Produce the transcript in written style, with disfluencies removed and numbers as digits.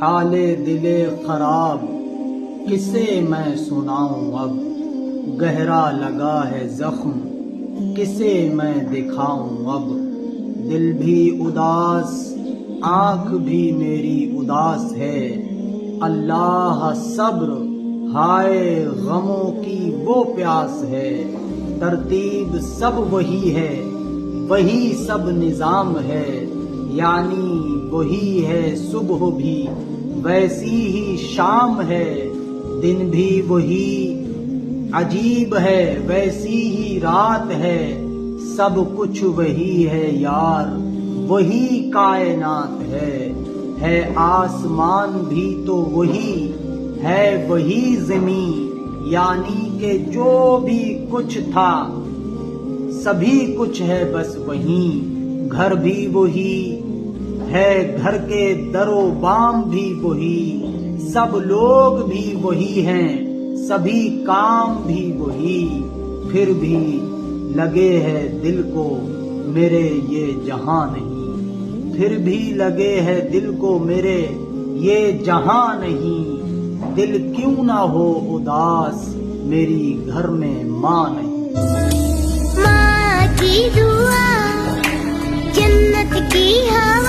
حال دل خراب کسے میں سناؤں اب، گہرا لگا ہے زخم کسے میں دکھاؤں اب۔ دل بھی اداس آنکھ بھی میری اداس ہے، اللہ صبر ہائے غموں کی وہ پیاس ہے۔ ترتیب سب وہی ہے، وہی سب نظام ہے، یعنی وہی ہے صبح بھی ویسی ہی شام ہے، دن بھی وہی عجیب ہے ویسی ہی رات ہے، سب کچھ وہی ہے یار وہی کائنات ہے آسمان بھی تو وہی ہے وہی زمین، یعنی کہ جو بھی کچھ تھا سبھی کچھ ہے بس وہیں، گھر بھی وہی ہے گھر کے در و بام بھی وہی، سب لوگ بھی وہی ہیں سبھی کام بھی وہی، پھر بھی لگے ہے دل کو میرے یہ جہاں نہیں، پھر بھی لگے ہے دل کو میرے یہ جہاں نہیں، دل کیوں نہ ہو اداس میری گھر میں ماں نہیں۔ ماں کی دعا جنت کی ہوا